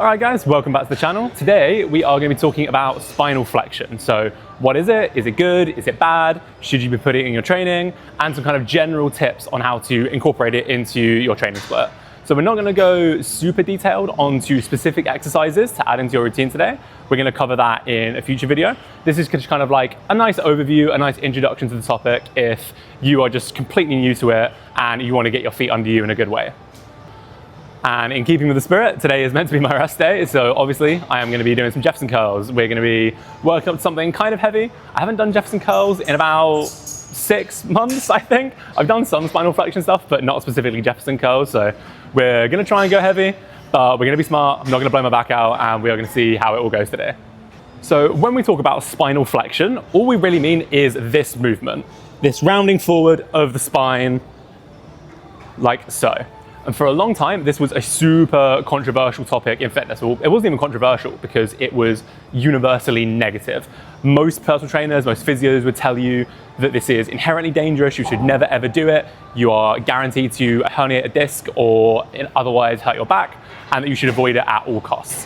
Alright guys, welcome back to the channel. Today we are going to be talking about spinal flexion. So what is it? Is it good? Is it bad? Should you be putting it in your training? And some kind of general tips on how to incorporate it into your training split. So we're not going to go super detailed onto specific exercises to add into your routine today. We're going to cover that in a future video. This is just kind of like a nice overview, a nice introduction to the topic if you are just completely new to it and you want to get your feet under you in a good way. And in keeping with the spirit, today is meant to be my rest day, so obviously I am going to be doing some Jefferson curls. We're going to be working up something kind of heavy. I haven't done Jefferson curls in about 6 months, I think. I've done some spinal flexion stuff, but not specifically Jefferson curls, so we're going to try and go heavy, but we're going to be smart. I'm not going to blow my back out, and we are going to see how it all goes today. So when we talk about spinal flexion, all we really mean is this movement, this rounding forward of the spine, like so. And for a long time, this was a super controversial topic in fitness. Well, it wasn't even controversial because it was universally negative. Most personal trainers, most physios would tell you that this is inherently dangerous. You should never ever do it. You are guaranteed to herniate a disc or otherwise hurt your back, and that you should avoid it at all costs.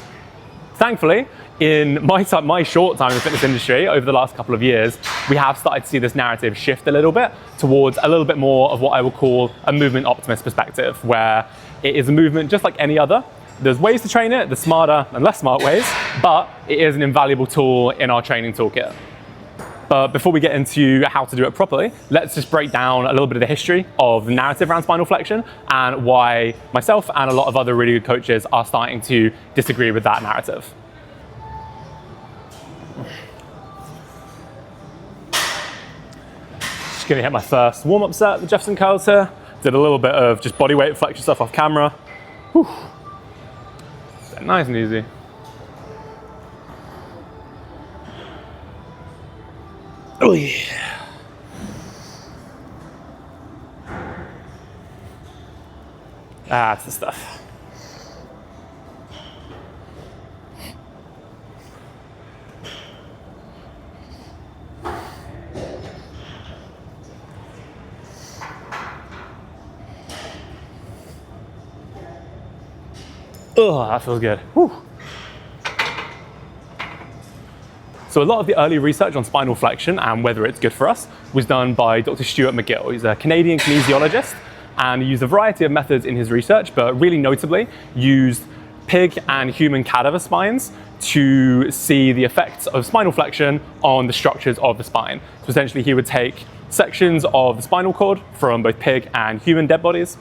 Thankfully, in my short time in the fitness industry over the last couple of years, we have started to see this narrative shift a little bit towards a little bit more of what I would call a movement optimist perspective, where it is a movement just like any other. There's ways to train it, the smarter and less smart ways, but it is an invaluable tool in our training toolkit. But before we get into how to do it properly, let's just break down a little bit of the history of the narrative around spinal flexion and why myself and a lot of other really good coaches are starting to disagree with that narrative. Just gonna hit my first warm-up set, the Jefferson curls here. Did a little bit of just body weight flexion stuff off camera. Whew. Nice and easy. Oh yeah. That's the stuff. Oh, that feels good. Whew. So a lot of the early research on spinal flexion and whether it's good for us was done by Dr. Stuart McGill. He's a Canadian kinesiologist, and he used a variety of methods in his research, but really notably used pig and human cadaver spines to see the effects of spinal flexion on the structures of the spine. So essentially he would take sections of the spinal cord from both pig and human dead bodies,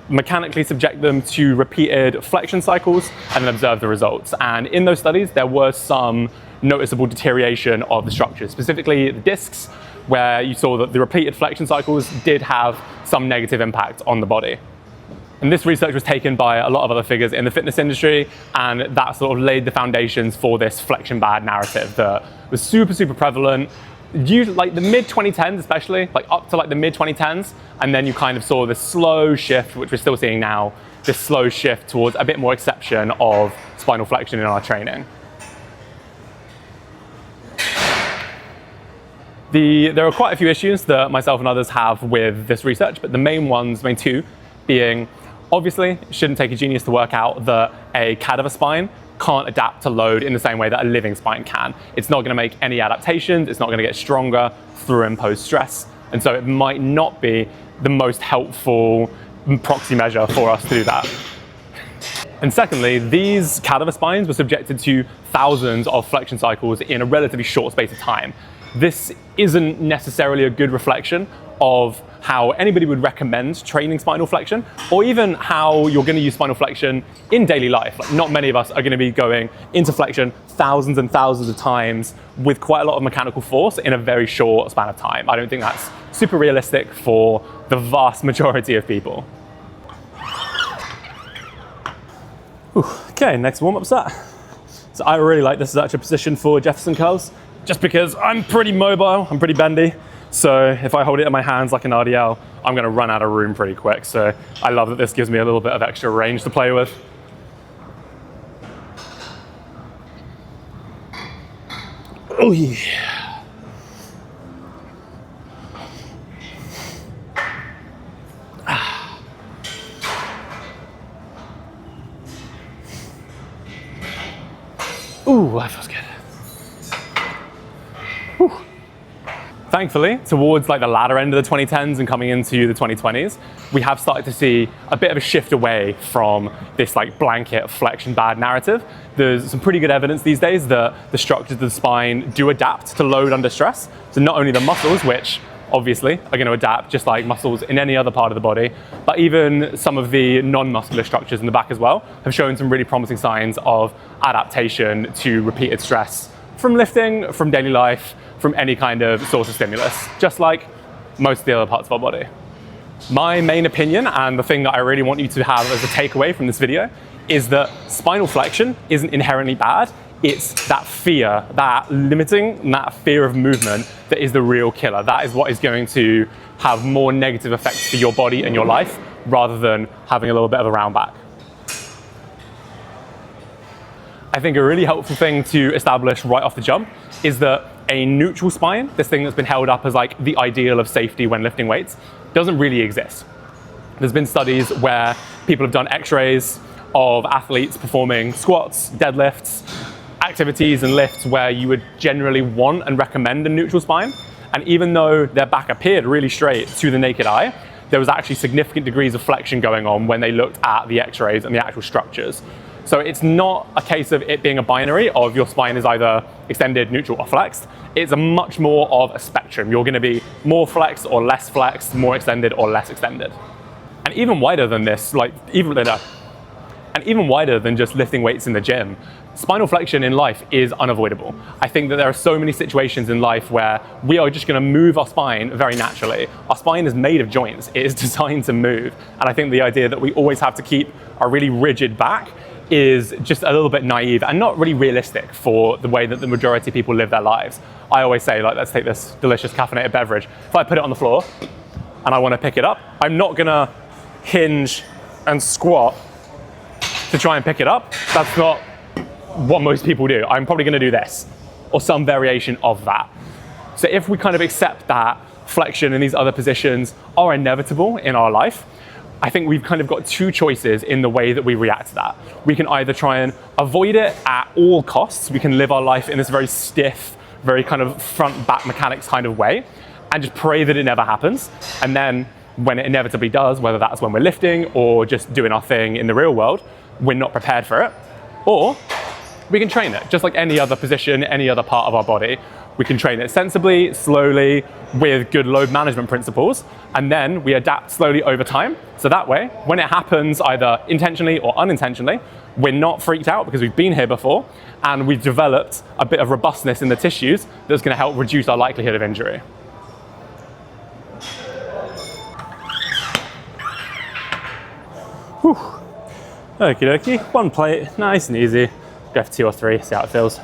mechanically subject them to repeated flexion cycles, and then observe the results. And in those studies, there was some noticeable deterioration of the structures, specifically the discs, where you saw that the repeated flexion cycles did have some negative impact on the body. And this research was taken by a lot of other figures in the fitness industry, and that sort of laid the foundations for this flexion bad narrative that was super, super prevalent. Usually, like the mid-2010s especially, like up to like the mid-2010s, and then you kind of saw this slow shift, which we're still seeing now, this slow shift towards a bit more acceptance of spinal flexion in our training. There are quite a few issues that myself and others have with this research, but the main two being, obviously, it shouldn't take a genius to work out that a cadaver spine can't adapt to load in the same way that a living spine can. It's not going to make any adaptations, it's not going to get stronger through imposed stress, and so it might not be the most helpful proxy measure for us to do that. And secondly, these cadaver spines were subjected to thousands of flexion cycles in a relatively short space of time. This isn't necessarily a good reflection of how anybody would recommend training spinal flexion, or even how you're going to use spinal flexion in daily life. Like, not many of us are going to be going into flexion thousands and thousands of times with quite a lot of mechanical force in a very short span of time. I don't think that's super realistic for the vast majority of people. Whew. Okay, next warm-up set. So I really like this as actually a position for Jefferson curls, just because I'm pretty mobile, I'm pretty bendy. So if I hold it in my hands like an RDL, I'm going to run out of room pretty quick. So I love that this gives me a little bit of extra range to play with. Oh yeah. Ooh, that feels good. Whew. Thankfully, towards like the latter end of the 2010s and coming into the 2020s, we have started to see a bit of a shift away from this like blanket flexion bad narrative. There's some pretty good evidence these days that the structures of the spine do adapt to load under stress. So not only the muscles, which obviously are going to adapt just like muscles in any other part of the body, but even some of the non-muscular structures in the back as well have shown some really promising signs of adaptation to repeated stress from lifting, from daily life, from any kind of source of stimulus, just like most of the other parts of our body. My main opinion, and the thing that I really want you to have as a takeaway from this video, is that spinal flexion isn't inherently bad. It's that fear, that limiting, that fear of movement that is the real killer. That is what is going to have more negative effects for your body and your life rather than having a little bit of a round back. I think a really helpful thing to establish right off the jump is that a neutral spine, this thing that's been held up as like the ideal of safety when lifting weights, doesn't really exist. There's been studies where people have done x-rays of athletes performing squats, deadlifts, activities and lifts where you would generally want and recommend a neutral spine. And even though their back appeared really straight to the naked eye, there was actually significant degrees of flexion going on when they looked at the x-rays and the actual structures. So it's not a case of it being a binary of your spine is either extended, neutral, or flexed. It's a much more of a spectrum. You're going to be more flexed or less flexed, more extended or less extended. And even wider than this, even wider than just lifting weights in the gym, spinal flexion in life is unavoidable. I think that there are so many situations in life where we are just going to move our spine very naturally. Our spine is made of joints. It is designed to move. And I think the idea that we always have to keep a really rigid back is just a little bit naive and not really realistic for the way that the majority of people live their lives. I always say, like, let's take this delicious caffeinated beverage. If I put it on the floor and I want to pick it up, I'm not going to hinge and squat to try and pick it up. That's not what most people do. I'm probably going to do this or some variation of that. So if we kind of accept that flexion and these other positions are inevitable in our life, I think we've kind of got two choices in the way that we react to that. We can either try and avoid it at all costs. We can live our life in this very stiff, very kind of front-back mechanics kind of way and just pray that it never happens. And then when it inevitably does, whether that's when we're lifting or just doing our thing in the real world, we're not prepared for it. Or we can train it, just like any other position, any other part of our body. We can train it sensibly, slowly, with good load management principles, and then we adapt slowly over time. So that way, when it happens either intentionally or unintentionally, we're not freaked out because we've been here before, and we've developed a bit of robustness in the tissues that's going to help reduce our likelihood of injury. Whew. Okie dokie, one plate, nice and easy. Go for 2 or 3, see how it feels.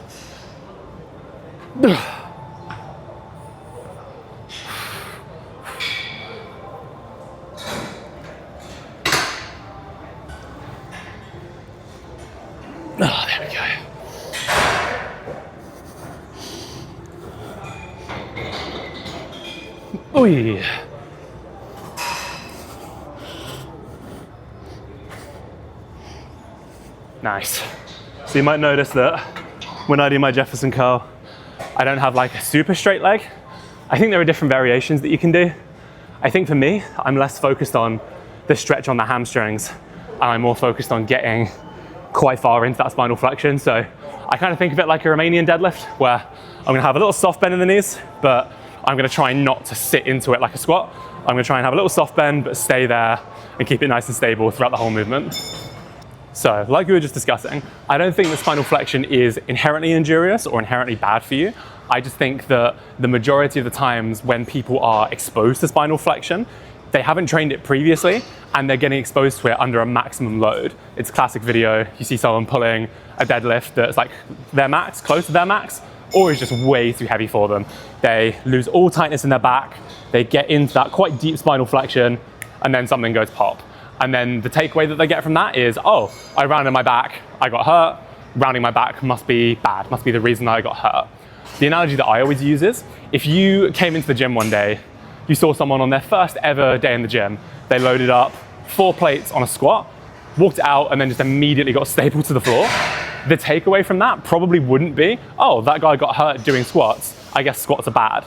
Oh, there we go. Oy. Nice. So you might notice that when I do my Jefferson curl, I don't have like a super straight leg. I think there are different variations that you can do. I think for me, I'm less focused on the stretch on the hamstrings, and I'm more focused on getting quite far into that spinal flexion. So I kind of think of it like a Romanian deadlift, where I'm gonna have a little soft bend in the knees, but I'm gonna try not to sit into it like a squat. I'm gonna try and have a little soft bend, but stay there and keep it nice and stable throughout the whole movement. So, like we were just discussing, I don't think that spinal flexion is inherently injurious or inherently bad for you. I just think that the majority of the times when people are exposed to spinal flexion, they haven't trained it previously and they're getting exposed to it under a maximum load. It's a classic video. You see someone pulling a deadlift that's like their max, close to their max, or is just way too heavy for them. They lose all tightness in their back, they get into that quite deep spinal flexion, and then something goes pop. And then the takeaway that they get from that is, oh, I rounded my back, I got hurt, rounding my back must be bad, must be the reason I got hurt. The analogy that I always use is, if you came into the gym one day, you saw someone on their first ever day in the gym, they loaded up 4 plates on a squat, walked out and then just immediately got stapled to the floor, The takeaway from that probably wouldn't be, oh, that guy got hurt doing squats, I guess squats are bad.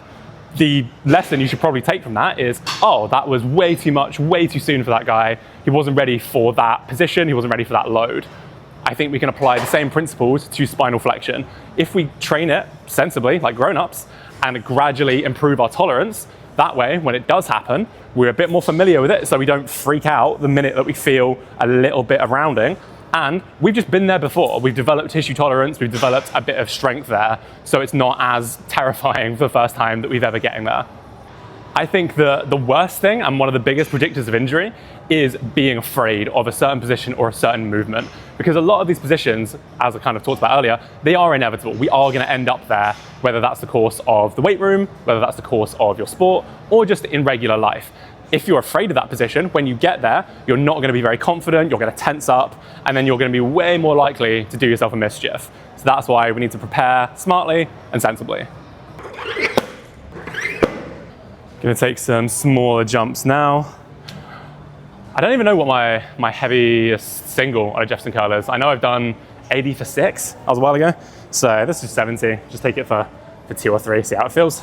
The lesson you should probably take from that is, oh, that was way too much, way too soon for that guy. He wasn't ready for that position, he wasn't ready for that load. I think we can apply the same principles to spinal flexion. If we train it sensibly, like grown-ups, and gradually improve our tolerance, that way, when it does happen, we're a bit more familiar with it, so we don't freak out the minute that we feel a little bit of rounding. And we've just been there before. We've developed tissue tolerance, we've developed a bit of strength there, so it's not as terrifying for the first time that we've ever getting there. I think the worst thing and one of the biggest predictors of injury is being afraid of a certain position or a certain movement. Because a lot of these positions, as I kind of talked about earlier, they are inevitable. We are going to end up there, whether that's the course of the weight room, whether that's the course of your sport, or just in regular life. If you're afraid of that position, when you get there, you're not going to be very confident, you're going to tense up, and then you're going to be way more likely to do yourself a mischief. So that's why we need to prepare smartly and sensibly. Going to take some smaller jumps now. I don't even know what my heaviest single on a Jefferson curl is. I know I've done 80 for 6, that was a while ago. So this is 70, just take it for 2 or 3, see how it feels.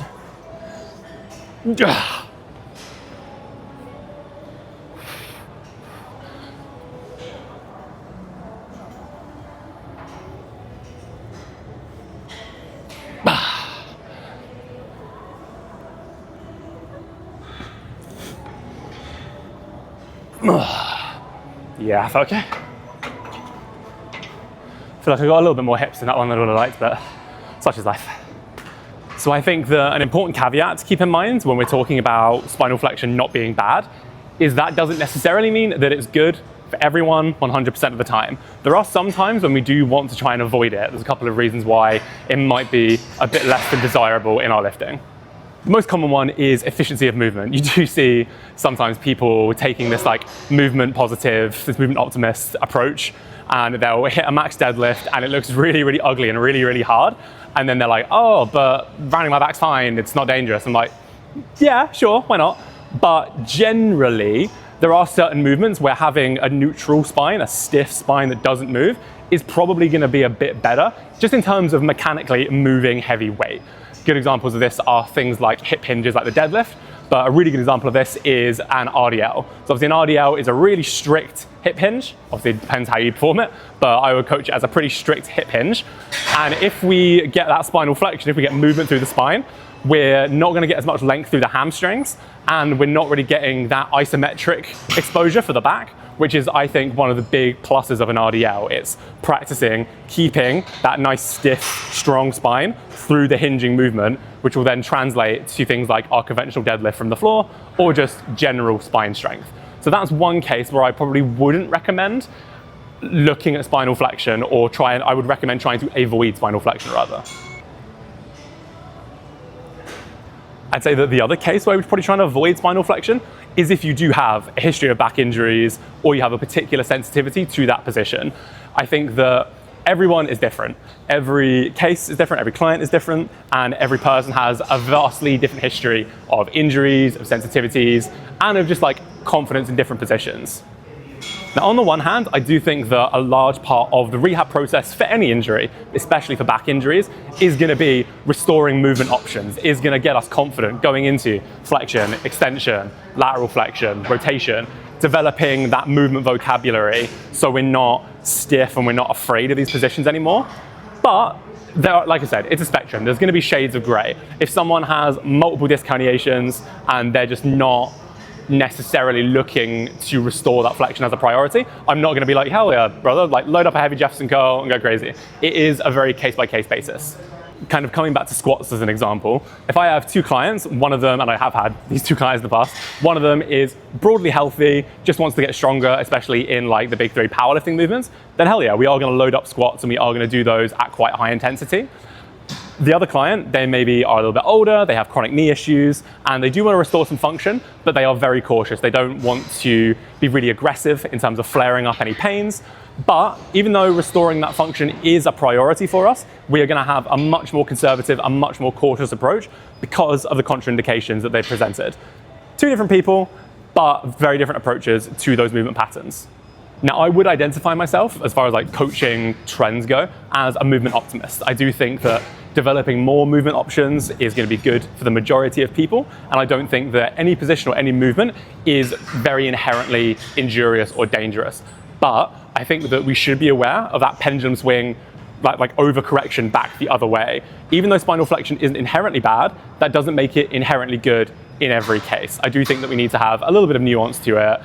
Yeah, I felt okay. I feel like I got a little bit more hips in that one than I would have liked, but such is life. So I think that an important caveat to keep in mind when we're talking about spinal flexion not being bad is that doesn't necessarily mean that it's good for everyone 100% of the time. There are some times when we do want to try and avoid it. There's a couple of reasons why it might be a bit less than desirable in our lifting. The most common one is efficiency of movement. You do see sometimes people taking this like movement positive, this movement optimist approach, and they'll hit a max deadlift and it looks really, really ugly and really, really hard. And then they're like, oh, but rounding my back's fine, it's not dangerous. I'm like, yeah, sure, why not? But generally, there are certain movements where having a neutral spine, a stiff spine that doesn't move, is probably gonna be a bit better, just in terms of mechanically moving heavy weight. Good examples of this are things like hip hinges like the deadlift, but a really good example of this is an RDL. So obviously an RDL is a really strict hip hinge. Obviously it depends how you perform it, but I would coach it as a pretty strict hip hinge. And if we get that spinal flexion, if we get movement through the spine, we're not going to get as much length through the hamstrings, and we're not really getting that isometric exposure for the back, which is, I think, one of the big pluses of an RDL. It's practicing keeping that nice, stiff, strong spine through the hinging movement, which will then translate to things like our conventional deadlift from the floor or just general spine strength. So that's one case where I probably wouldn't recommend looking at spinal flexion, or I would recommend trying to avoid spinal flexion rather. I'd say that the other case where we're probably trying to avoid spinal flexion is if you do have a history of back injuries or you have a particular sensitivity to that position. I think that everyone is different. Every case is different, every client is different, and every person has a vastly different history of injuries, of sensitivities, and of just like confidence in different positions. Now, on the one hand, I do think that a large part of the rehab process for any injury, especially for back injuries, is going to be restoring movement options, is going to get us confident going into flexion, extension, lateral flexion, rotation, developing that movement vocabulary so we're not stiff and we're not afraid of these positions anymore. But like I said, it's a spectrum. There's going to be shades of gray. If someone has multiple disc herniations and they're just not necessarily looking to restore that flexion as a priority, I'm not going to be like, hell yeah, brother, like load up a heavy Jefferson curl and go crazy. It is a very case-by-case basis. Kind of coming back to squats as an example, if I have 2 clients, one of them, and I have had these 2 clients in the past, one of them is broadly healthy, just wants to get stronger, especially in like the big 3 powerlifting movements, then hell yeah, we are going to load up squats and we are going to do those at quite high intensity. The other client, they maybe are a little bit older, they have chronic knee issues, and they do want to restore some function, but they are very cautious. They don't want to be really aggressive in terms of flaring up any pains. But even though restoring that function is a priority for us, we are going to have a much more conservative, a much more cautious approach because of the contraindications that they presented. 2 different people, but very different approaches to those movement patterns. Now, I would identify myself, as far as like coaching trends go, as a movement optimist. I do think that developing more movement options is going to be good for the majority of people, and I don't think that any position or any movement is very inherently injurious or dangerous. But I think that we should be aware of that pendulum swing, like overcorrection back the other way. Even though spinal flexion isn't inherently bad, that doesn't make it inherently good in every case. I do think that we need to have a little bit of nuance to it,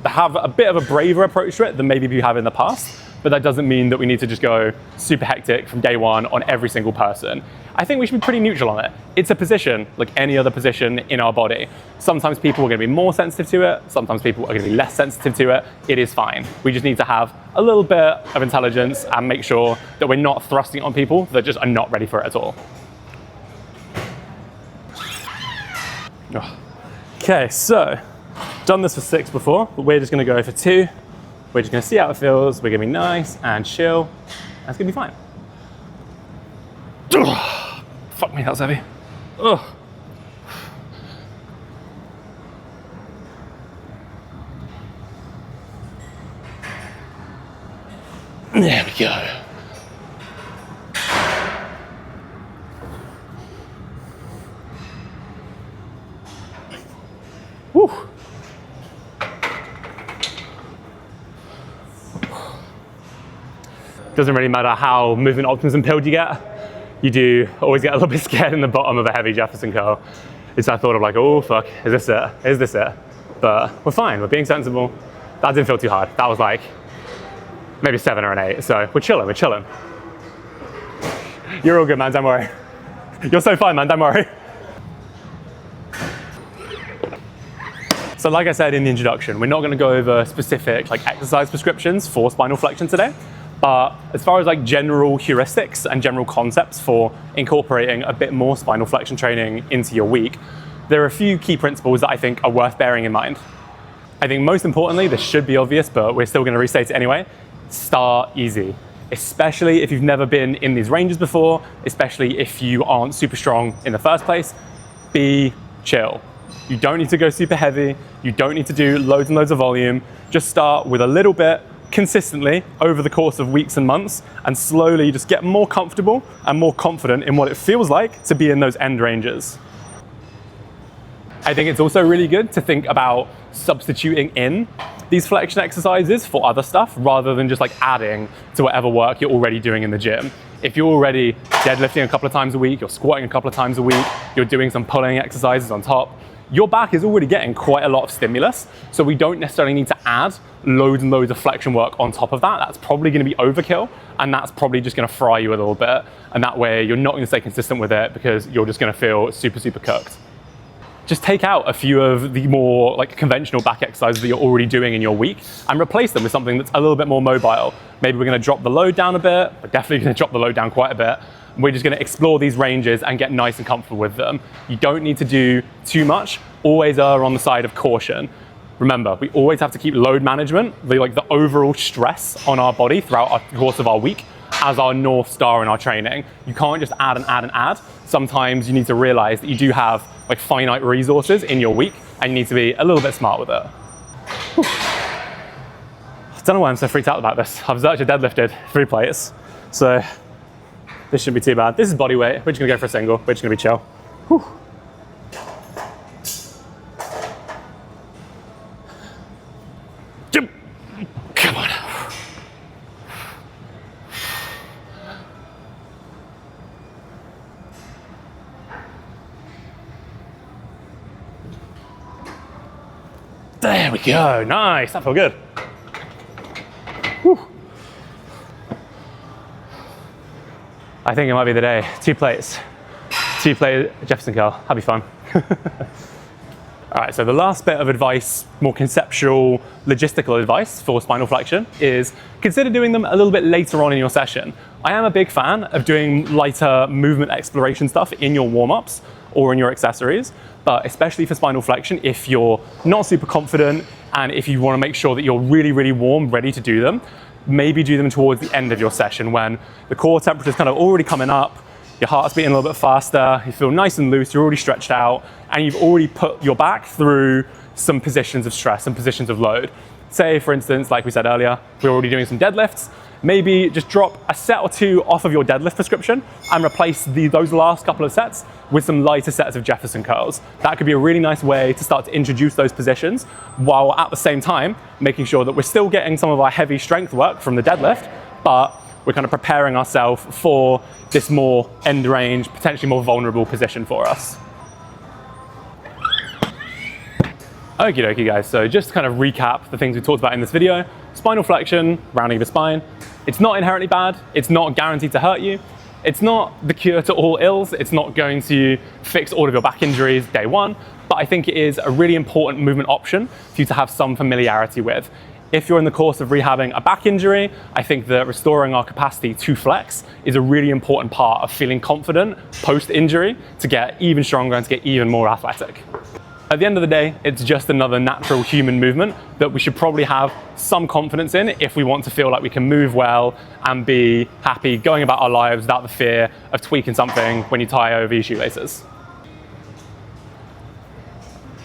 have a bit of a braver approach to it than maybe we have in the past, but that doesn't mean that we need to just go super hectic from day one on every single person. I think we should be pretty neutral on it. It's a position like any other position in our body. Sometimes people are going to be more sensitive to it, sometimes people are going to be less sensitive to it. It is fine. We just need to have a little bit of intelligence and make sure that we're not thrusting it on people that just are not ready for it at all. Okay, so done this for 6 before, but we're just going to go for 2. We're just going to see how it feels. We're going to be nice and chill, and it's going to be fine. Ugh. Fuck me, that was heavy. Ugh. There we go. Woo. Doesn't really matter how movement optimism pilled you get. You do always get a little bit scared in the bottom of a heavy Jefferson curl. It's that thought of like, oh fuck, is this it? Is this it? But we're fine, we're being sensible. That didn't feel too hard. That was like maybe 7 or an 8. So we're chilling, we're chilling. You're all good, man, don't worry. You're so fine, man, don't worry. So like I said in the introduction, we're not gonna go over specific like exercise prescriptions for spinal flexion today. But as far as like general heuristics and general concepts for incorporating a bit more spinal flexion training into your week, there are a few key principles that I think are worth bearing in mind. I think most importantly, this should be obvious, but we're still going to restate it anyway, start easy. Especially if you've never been in these ranges before, especially if you aren't super strong in the first place, be chill. You don't need to go super heavy, you don't need to do loads and loads of volume, just start with a little bit, consistently over the course of weeks and months, and slowly just get more comfortable and more confident in what it feels like to be in those end ranges. I think it's also really good to think about substituting in these flexion exercises for other stuff rather than just like adding to whatever work you're already doing in the gym. If you're already deadlifting a couple of times a week, you're squatting a couple of times a week, you're doing some pulling exercises on top, your back is already getting quite a lot of stimulus, so we don't necessarily need to add loads and loads of flexion work on top of that. That's probably going to be overkill, and that's probably just going to fry you a little bit, and that way you're not going to stay consistent with it because you're just going to feel super, super cooked. Just take out a few of the more like conventional back exercises that you're already doing in your week and replace them with something that's a little bit more mobile. Maybe we're going to drop the load down a bit. We're definitely going to drop the load down quite a bit. We're just going to explore these ranges and get nice and comfortable with them. You don't need to do too much. Always err on the side of caution. Remember, we always have to keep load management, the overall stress on our body throughout the course of our week, as our North Star in our training. You can't just add and add and add. Sometimes you need to realize that you do have like finite resources in your week and you need to be a little bit smart with it. Whew. I don't know why I'm so freaked out about this. I've actually deadlifted 3 plates, so this shouldn't be too bad. This is body weight. We're just gonna go for a single. We're just gonna be chill. Whew. Jump. Come on. There we go. Nice. That felt good. Whew. I think it might be the day. 2 plates. 2 plate Jefferson curl. That'll be fun. All right, so the last bit of advice, more conceptual, logistical advice for spinal flexion is consider doing them a little bit later on in your session. I am a big fan of doing lighter movement exploration stuff in your warm-ups or in your accessories, but especially for spinal flexion, if you're not super confident and if you want to make sure that you're really, really warm, ready to do them, maybe do them towards the end of your session when the core temperature is kind of already coming up, your heart's beating a little bit faster, you feel nice and loose, you're already stretched out, and you've already put your back through some positions of stress and positions of load. say, for instance, like we said earlier, we're already doing some deadlifts, maybe just drop a set or two off of your deadlift prescription and replace those last couple of sets with some lighter sets of Jefferson curls. That could be a really nice way to start to introduce those positions while at the same time making sure that we're still getting some of our heavy strength work from the deadlift, but we're kind of preparing ourselves for this more end range, potentially more vulnerable position for us. Okie dokie guys, so just to kind of recap the things we talked about in this video, spinal flexion, rounding of the spine, it's not inherently bad, it's not guaranteed to hurt you, it's not the cure to all ills, it's not going to fix all of your back injuries day one, but I think it is a really important movement option for you to have some familiarity with. If you're in the course of rehabbing a back injury, I think that restoring our capacity to flex is a really important part of feeling confident post-injury to get even stronger and to get even more athletic. At the end of the day, it's just another natural human movement that we should probably have some confidence in if we want to feel like we can move well and be happy going about our lives without the fear of tweaking something when you tie over your shoelaces.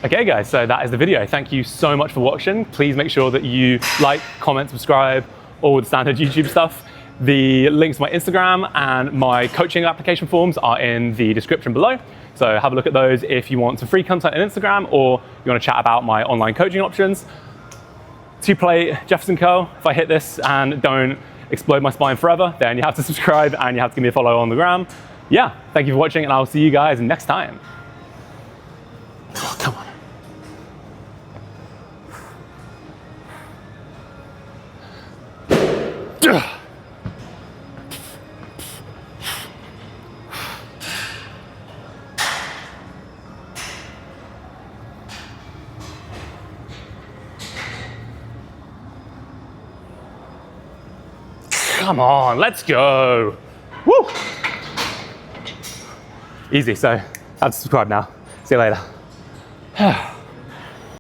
Okay guys, so that is the video. Thank you so much for watching. Please make sure that you like, comment, subscribe, all the standard YouTube stuff. The links to my Instagram and my coaching application forms are in the description below. So have a look at those if you want some free content on Instagram or you want to chat about my online coaching options. 2-plate Jefferson curl. If I hit this and don't explode my spine forever, then you have to subscribe and you have to give me a follow on the gram. Yeah, thank you for watching and I'll see you guys next time. Oh, come on. Come on, let's go. Woo! Easy, so I have to subscribe now. See you later.